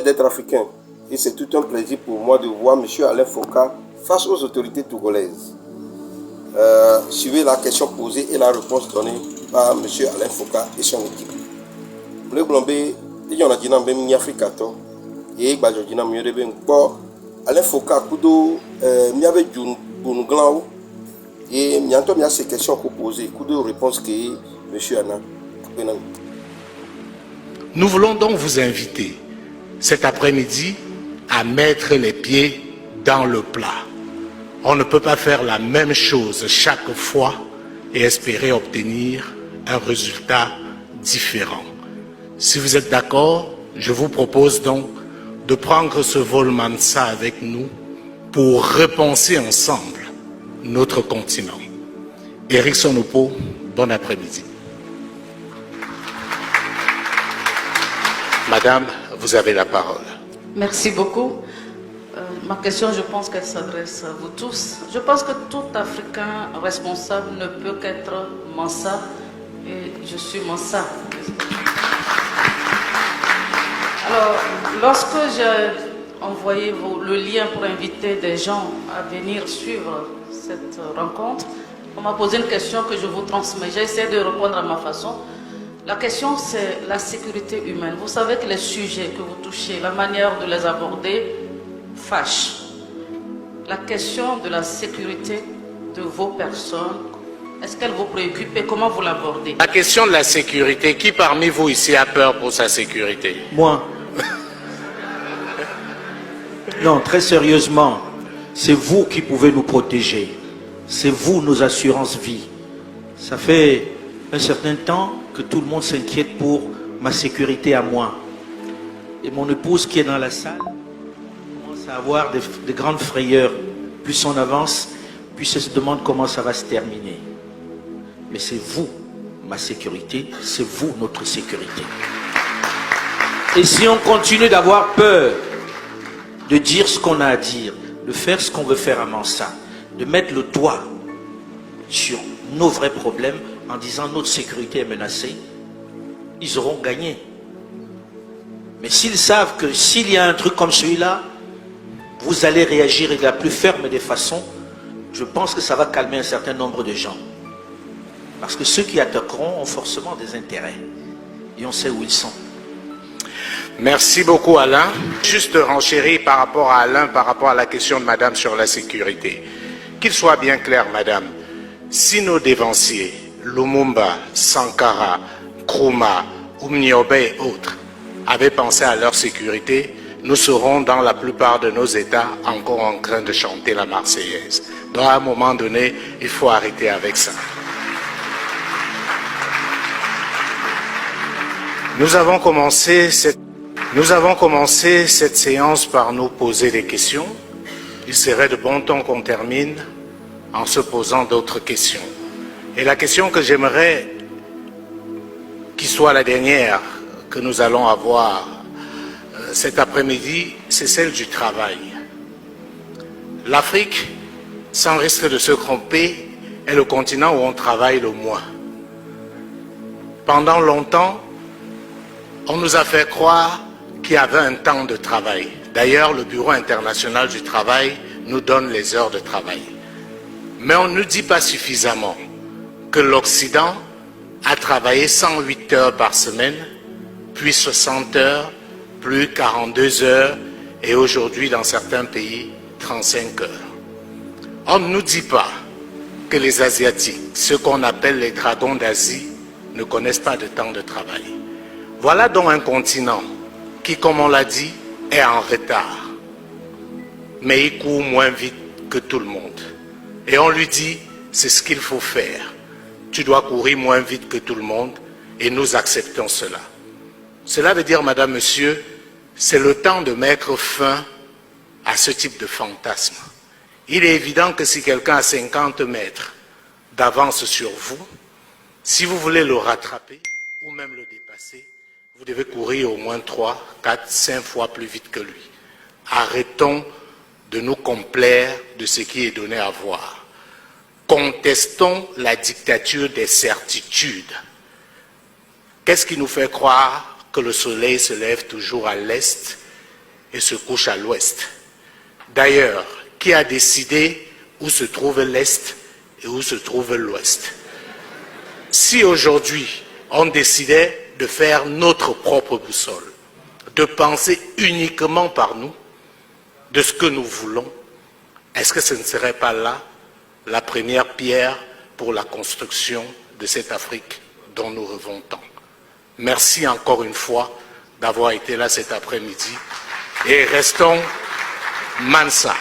d'être africain. Et c'est tout un plaisir pour moi de voir M. Alain Foka face aux autorités togolaises. Suivez la question posée et la réponse donnée par M. Alain Foka et son équipe. Le blombe, il y en a qui n'ont pas mis Afrique. Et il y a des gens qui n'ont pas Alain Foka, kudo, il y avait du glan. Et il y a ces questions posées, kudo réponse que M. Anna. Nous voulons donc vous inviter cet après-midi à mettre les pieds dans le plat. On ne peut pas faire la même chose chaque fois et espérer obtenir un résultat différent. Si vous êtes d'accord, je vous propose donc de prendre ce vol Mansa avec nous pour repenser ensemble notre continent. Éric Sonopo, bon après-midi. Madame, vous avez la parole. Merci beaucoup. Ma question, je pense qu'elle s'adresse à vous tous. Je pense que tout Africain responsable ne peut qu'être Mansa, et je suis Mansa. Alors, lorsque j'ai envoyé le lien pour inviter des gens à venir suivre cette rencontre, on m'a posé une question que je vous transmets. J'ai essayé de répondre à ma façon. La question, c'est la sécurité humaine. Vous savez que les sujets que vous touchez, la manière de les aborder, fâche. La question de la sécurité de vos personnes, est-ce qu'elle vous préoccupe et comment vous l'abordez? La question de la sécurité, qui parmi vous ici a peur pour sa sécurité? Moi. Non, très sérieusement, c'est vous qui pouvez nous protéger. C'est vous nos assurances vie. Ça fait un certain temps que tout le monde s'inquiète pour ma sécurité à moi. Et mon épouse qui est dans la salle commence à avoir de grandes frayeurs. Plus on avance, plus elle se demande comment ça va se terminer. Mais c'est vous, ma sécurité, c'est vous, notre sécurité. Et si on continue d'avoir peur de dire ce qu'on a à dire, de faire ce qu'on veut faire à Mansa, de mettre le doigt sur nos vrais problèmes en disant notre sécurité est menacée, ils auront gagné. Mais s'ils savent que s'il y a un truc comme celui-là, vous allez réagir de la plus ferme des façons, je pense que ça va calmer un certain nombre de gens. Parce que ceux qui attaqueront ont forcément des intérêts. Et on sait où ils sont. Merci beaucoup Alain. Juste renchérir par rapport à Alain, par rapport à la question de madame sur la sécurité. Qu'il soit bien clair madame, si nos dévanciers, Lumumba, Sankara, Nkrumah, Umniobe et autres avaient pensé à leur sécurité, nous serons dans la plupart de nos États encore en train de chanter la Marseillaise. Donc à un moment donné, il faut arrêter avec ça. Nous avons commencé cette séance par nous poser des questions. Il serait de bon ton qu'on termine en se posant d'autres questions. Et la question que j'aimerais qu'il soit la dernière que nous allons avoir cet après-midi, c'est celle du travail. L'Afrique, sans risque de se tromper, est le continent où on travaille le moins. Pendant longtemps, on nous a fait croire qu'il y avait un temps de travail. D'ailleurs, le Bureau international du travail nous donne les heures de travail. Mais on ne dit pas suffisamment que l'Occident a travaillé 108 heures par semaine, puis 60 heures, plus 42 heures, et aujourd'hui, dans certains pays, 35 heures. On ne nous dit pas que les Asiatiques, ceux qu'on appelle les dragons d'Asie, ne connaissent pas de temps de travail. Voilà donc un continent qui, comme on l'a dit, est en retard. Mais il court moins vite que tout le monde. Et on lui dit, c'est ce qu'il faut faire. Tu dois courir moins vite que tout le monde et nous acceptons cela. Cela veut dire, madame, monsieur, c'est le temps de mettre fin à ce type de fantasme. Il est évident que si quelqu'un a 50 mètres d'avance sur vous, si vous voulez le rattraper ou même le dépasser, vous devez courir au moins 3, 4, 5 fois plus vite que lui. Arrêtons de nous complaire de ce qui est donné à voir. Contestons la dictature des certitudes. Qu'est-ce qui nous fait croire que le soleil se lève toujours à l'est et se couche à l'ouest. D'ailleurs, qui a décidé où se trouve l'Est et où se trouve l'Ouest? Si aujourd'hui, on décidait de faire notre propre boussole, de penser uniquement par nous, de ce que nous voulons, est-ce que ce ne serait pas là la première pierre pour la construction de cette Afrique dont nous rêvons tant? Merci encore une fois d'avoir été là cet après-midi et restons Mansa.